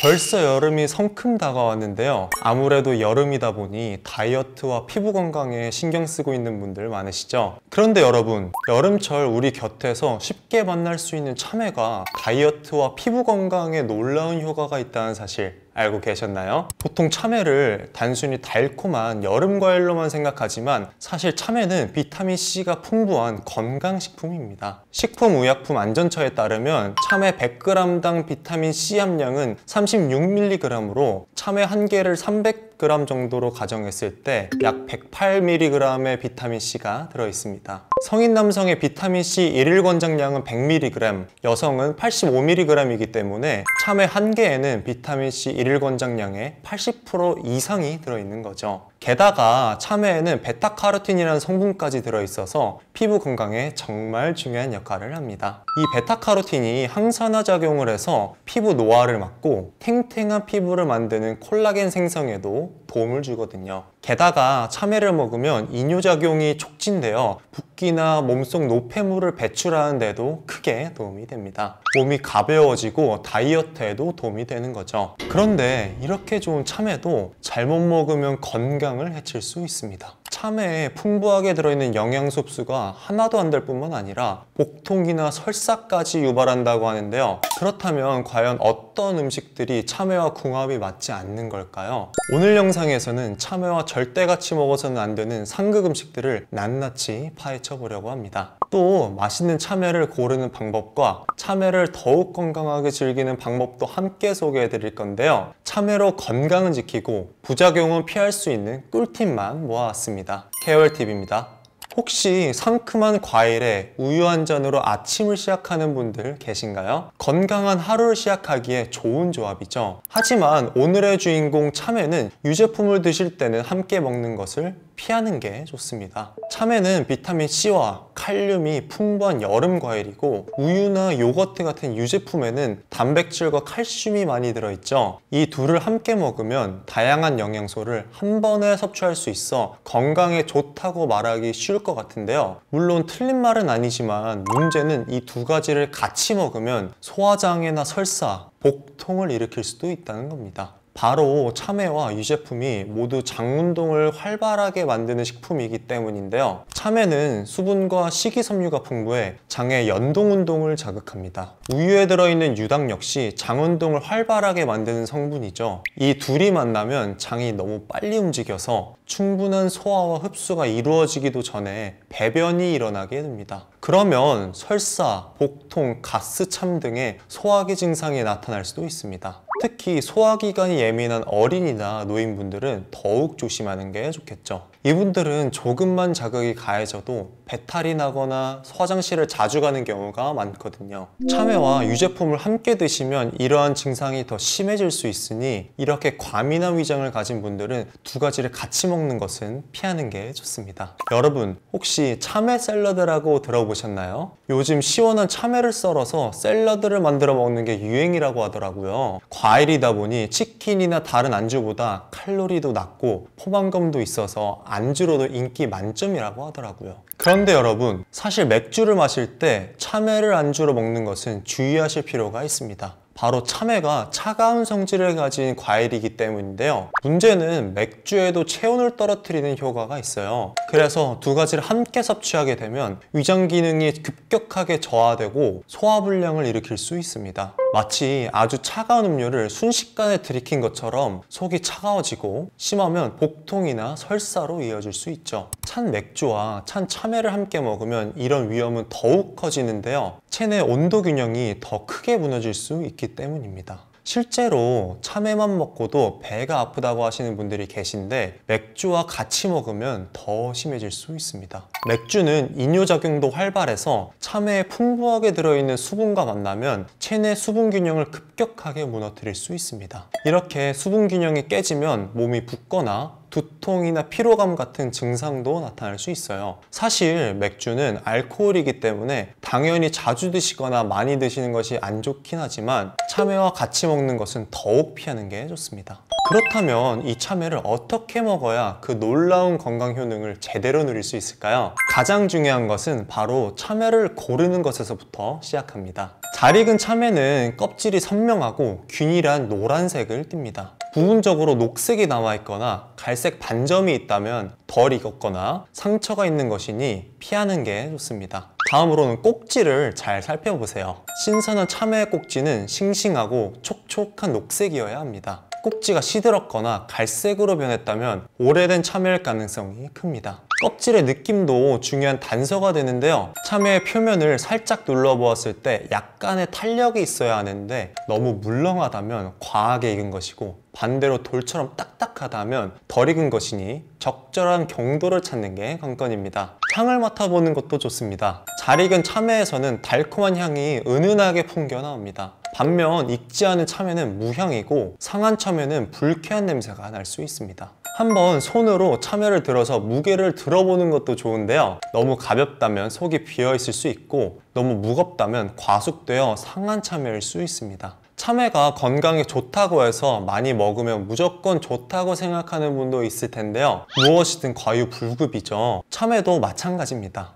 벌써 여름이 성큼 다가왔는데요. 아무래도 여름이다 보니 다이어트와 피부 건강에 신경 쓰고 있는 분들 많으시죠? 그런데 여러분, 여름철 우리 곁에서 쉽게 만날 수 있는 참외가 다이어트와 피부 건강에 놀라운 효과가 있다는 사실 알고 계셨나요? 보통 참외를 단순히 달콤한 여름 과일로만 생각하지만 사실 참외는 비타민C가 풍부한 건강식품입니다. 식품의약품안전처에 따르면 참외 100g당 비타민C 함량은 36mg으로 참외 한 개를 300g 정도로 가정했을 때 약 108mg의 비타민C가 들어있습니다. 성인 남성의 비타민C 일일 권장량은 100mg, 여성은 85mg이기 때문에 참외 한 개에는 비타민C 일일 권장량의 80% 이상이 들어있는 거죠. 게다가 참외에는 베타카로틴이라는 성분까지 들어있어서 피부 건강에 정말 중요한 역할을 합니다. 이 베타카로틴이 항산화 작용을 해서 피부 노화를 막고 탱탱한 피부를 만드는 콜라겐 생성에도 도움을 주거든요. 게다가 참외를 먹으면 이뇨작용이 촉진되어 붓기나 몸속 노폐물을 배출하는 데도 크게 도움이 됩니다. 몸이 가벼워지고 다이어트에도 도움이 되는 거죠. 그런데 이렇게 좋은 참외도 잘못 먹으면 건강을 해칠 수 있습니다. 참외에 풍부하게 들어있는 영양소 흡수가 하나도 안 될 뿐만 아니라 복통이나 설사까지 유발한다고 하는데요. 그렇다면 과연 어떤 음식들이 참외와 궁합이 맞지 않는 걸까요? 오늘 영상에서는 참외와 절대 같이 먹어서는 안 되는 상극 음식들을 낱낱이 파헤쳐 보려고 합니다. 또 맛있는 참외를 고르는 방법과 참외를 더욱 건강하게 즐기는 방법도 함께 소개해 드릴 건데요. 참외로 건강은 지키고 부작용은 피할 수 있는 꿀팁만 모아왔습니다. 케어웰팁입니다. 혹시 상큼한 과일에 우유 한 잔으로 아침을 시작하는 분들 계신가요? 건강한 하루를 시작하기에 좋은 조합이죠. 하지만 오늘의 주인공 참외는 유제품을 드실 때는 함께 먹는 것을 피하는 게 좋습니다. 참외는 비타민C와 칼륨이 풍부한 여름 과일이고 우유나 요거트 같은 유제품에는 단백질과 칼슘이 많이 들어있죠. 이 둘을 함께 먹으면 다양한 영양소를 한 번에 섭취할 수 있어 건강에 좋다고 말하기 쉬울 것 같은데요. 물론 틀린 말은 아니지만 문제는 이 두 가지를 같이 먹으면 소화장애나 설사, 복통을 일으킬 수도 있다는 겁니다. 바로 참외와 유제품이 모두 장운동을 활발하게 만드는 식품이기 때문인데요. 참외는 수분과 식이섬유가 풍부해 장의 연동운동을 자극합니다. 우유에 들어있는 유당 역시 장운동을 활발하게 만드는 성분이죠. 이 둘이 만나면 장이 너무 빨리 움직여서 충분한 소화와 흡수가 이루어지기도 전에 배변이 일어나게 됩니다. 그러면 설사, 복통, 가스참 등의 소화기 증상이 나타날 수도 있습니다. 특히 소화기관이 예민한 어린이나 노인분들은 더욱 조심하는 게 좋겠죠. 이분들은 조금만 자극이 가해져도 배탈이 나거나 화장실을 자주 가는 경우가 많거든요. 참외와 유제품을 함께 드시면 이러한 증상이 더 심해질 수 있으니 이렇게 과민한 위장을 가진 분들은 두 가지를 같이 먹는 것은 피하는 게 좋습니다. 여러분, 혹시 참외 샐러드라고 들어보셨나요? 요즘 시원한 참외를 썰어서 샐러드를 만들어 먹는 게 유행이라고 하더라고요. 과일이다 보니 치킨이나 다른 안주보다 칼로리도 낮고 포만감도 있어서 안주로도 인기 만점이라고 하더라고요. 그런데 여러분, 사실 맥주를 마실 때 참외를 안주로 먹는 것은 주의하실 필요가 있습니다. 바로 참외가 차가운 성질을 가진 과일이기 때문인데요. 문제는 맥주에도 체온을 떨어뜨리는 효과가 있어요. 그래서 두 가지를 함께 섭취하게 되면 위장 기능이 급격하게 저하되고 소화불량을 일으킬 수 있습니다. 마치 아주 차가운 음료를 순식간에 들이킨 것처럼 속이 차가워지고 심하면 복통이나 설사로 이어질 수 있죠. 찬 맥주와 찬 참외를 함께 먹으면 이런 위험은 더욱 커지는데요. 체내 온도 균형이 더 크게 무너질 수 있기 때문입니다. 실제로 참외만 먹고도 배가 아프다고 하시는 분들이 계신데 맥주와 같이 먹으면 더 심해질 수 있습니다. 맥주는 이뇨작용도 활발해서 참외에 풍부하게 들어있는 수분과 만나면 체내 수분 균형을 급격하게 무너뜨릴 수 있습니다. 이렇게 수분 균형이 깨지면 몸이 붓거나 두통이나 피로감 같은 증상도 나타날 수 있어요. 사실 맥주는 알코올이기 때문에 당연히 자주 드시거나 많이 드시는 것이 안 좋긴 하지만 참외와 같이 먹는 것은 더욱 피하는 게 좋습니다. 그렇다면 이 참외를 어떻게 먹어야 그 놀라운 건강 효능을 제대로 누릴 수 있을까요? 가장 중요한 것은 바로 참외를 고르는 것에서부터 시작합니다. 잘 익은 참외는 껍질이 선명하고 균일한 노란색을 띱니다. 부분적으로 녹색이 남아 있거나 갈색 반점이 있다면 덜 익었거나 상처가 있는 것이니 피하는 게 좋습니다. 다음으로는 꼭지를 잘 살펴보세요. 신선한 참외의 꼭지는 싱싱하고 촉촉한 녹색이어야 합니다. 꼭지가 시들었거나 갈색으로 변했다면 오래된 참외일 가능성이 큽니다. 껍질의 느낌도 중요한 단서가 되는데요. 참외의 표면을 살짝 눌러보았을 때 약간의 탄력이 있어야 하는데 너무 물렁하다면 과하게 익은 것이고 반대로 돌처럼 딱딱하다면 덜 익은 것이니 적절한 경도를 찾는 게 관건입니다. 향을 맡아보는 것도 좋습니다. 잘 익은 참외에서는 달콤한 향이 은은하게 풍겨 나옵니다. 반면 익지 않은 참외는 무향이고 상한 참외는 불쾌한 냄새가 날 수 있습니다. 한번 손으로 참외를 들어서 무게를 들어보는 것도 좋은데요. 너무 가볍다면 속이 비어 있을 수 있고 너무 무겁다면 과숙되어 상한 참외일 수 있습니다. 참외가 건강에 좋다고 해서 많이 먹으면 무조건 좋다고 생각하는 분도 있을 텐데요. 무엇이든 과유불급이죠. 참외도 마찬가지입니다.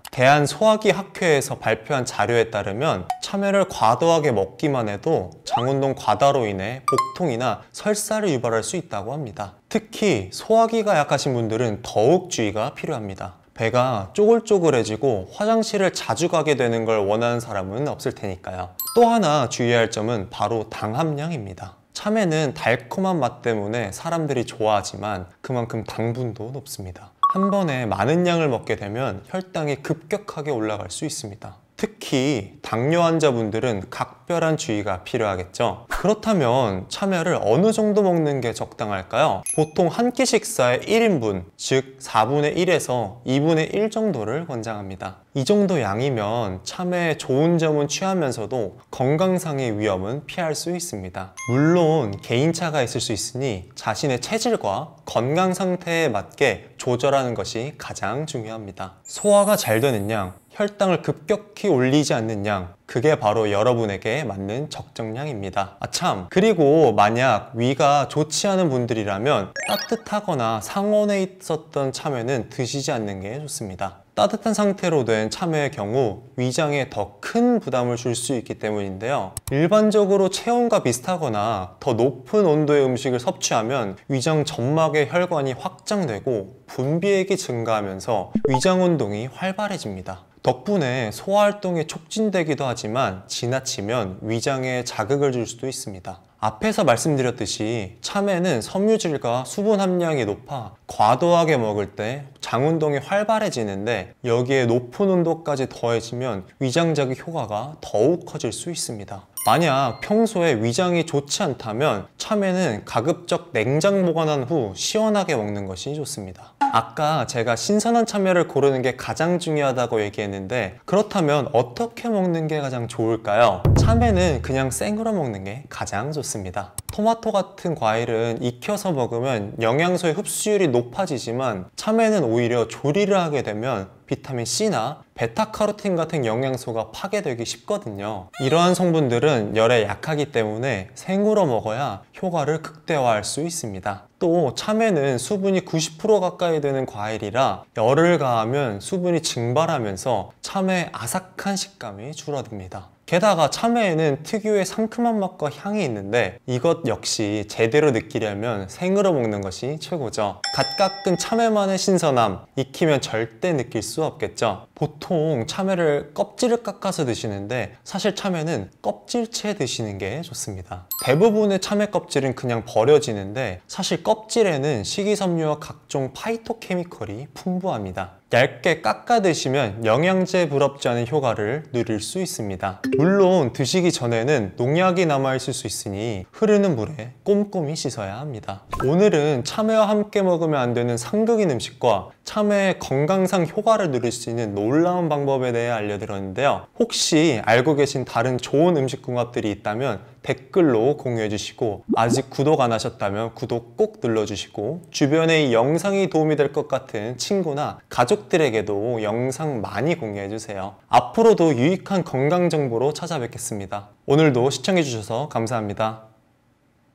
대한소화기학회에서 발표한 자료에 따르면 참외를 과도하게 먹기만 해도 장운동 과다로 인해 복통이나 설사를 유발할 수 있다고 합니다. 특히 소화기가 약하신 분들은 더욱 주의가 필요합니다. 배가 쪼글쪼글해지고 화장실을 자주 가게 되는 걸 원하는 사람은 없을 테니까요. 또 하나 주의할 점은 바로 당 함량입니다. 참외는 달콤한 맛 때문에 사람들이 좋아하지만 그만큼 당분도 높습니다. 한 번에 많은 양을 먹게 되면 혈당이 급격하게 올라갈 수 있습니다. 특히 당뇨 환자분들은 각별한 주의가 필요하겠죠. 그렇다면 참외를 어느 정도 먹는 게 적당할까요? 보통 한 끼 식사의 1인분, 즉 4분의 1에서 2분의 1 정도를 권장합니다. 이 정도 양이면 참외의 좋은 점은 취하면서도 건강상의 위험은 피할 수 있습니다. 물론 개인차가 있을 수 있으니 자신의 체질과 건강 상태에 맞게 조절하는 것이 가장 중요합니다. 소화가 잘 되는 양, 혈당을 급격히 올리지 않는 양, 그게 바로 여러분에게 맞는 적정량입니다. 아참, 그리고 만약 위가 좋지 않은 분들이라면 따뜻하거나 상온에 있었던 참외는 드시지 않는 게 좋습니다. 따뜻한 상태로 된 참외의 경우 위장에 더 큰 부담을 줄 수 있기 때문인데요. 일반적으로 체온과 비슷하거나 더 높은 온도의 음식을 섭취하면 위장 점막의 혈관이 확장되고 분비액이 증가하면서 위장 운동이 활발해집니다. 덕분에 소화활동이 촉진되기도 하지만 지나치면 위장에 자극을 줄 수도 있습니다. 앞에서 말씀드렸듯이 참외는 섬유질과 수분 함량이 높아 과도하게 먹을 때 장 운동이 활발해지는데 여기에 높은 온도까지 더해지면 위장자극 효과가 더욱 커질 수 있습니다. 만약 평소에 위장이 좋지 않다면 참외는 가급적 냉장 보관한 후 시원하게 먹는 것이 좋습니다. 아까 제가 신선한 참외를 고르는 게 가장 중요하다고 얘기했는데 그렇다면 어떻게 먹는 게 가장 좋을까요? 참외는 그냥 생으로 먹는 게 가장 좋습니다. 토마토 같은 과일은 익혀서 먹으면 영양소의 흡수율이 높아지지만 참외는 오히려 조리를 하게 되면 비타민 C나 베타카로틴 같은 영양소가 파괴되기 쉽거든요. 이러한 성분들은 열에 약하기 때문에 생으로 먹어야 효과를 극대화할 수 있습니다. 또 참외는 수분이 90% 가까이 되는 과일이라 열을 가하면 수분이 증발하면서 참외의 아삭한 식감이 줄어듭니다. 게다가 참외에는 특유의 상큼한 맛과 향이 있는데 이것 역시 제대로 느끼려면 생으로 먹는 것이 최고죠. 갓 깎은 참외만의 신선함, 익히면 절대 느낄 수 없겠죠. 보통 참외를 껍질을 깎아서 드시는데 사실 참외는 껍질째 드시는 게 좋습니다. 대부분의 참외 껍질은 그냥 버려지는데 사실 껍질에는 식이섬유와 각종 파이토케미컬이 풍부합니다. 얇게 깎아 드시면 영양제 부럽지 않은 효과를 누릴 수 있습니다. 물론 드시기 전에는 농약이 남아있을 수 있으니 흐르는 물에 꼼꼼히 씻어야 합니다. 오늘은 참외와 함께 먹으면 안 되는 상극인 음식과 참외의 건강상 효과를 누릴 수 있는 놀라운 방법에 대해 알려드렸는데요. 혹시 알고 계신 다른 좋은 음식 궁합들이 있다면 댓글로 공유해 주시고 아직 구독 안 하셨다면 구독 꼭 눌러주시고 주변에 이 영상이 도움이 될 것 같은 친구나 가족들에게도 영상 많이 공유해 주세요. 앞으로도 유익한 건강 정보로 찾아뵙겠습니다. 오늘도 시청해 주셔서 감사합니다.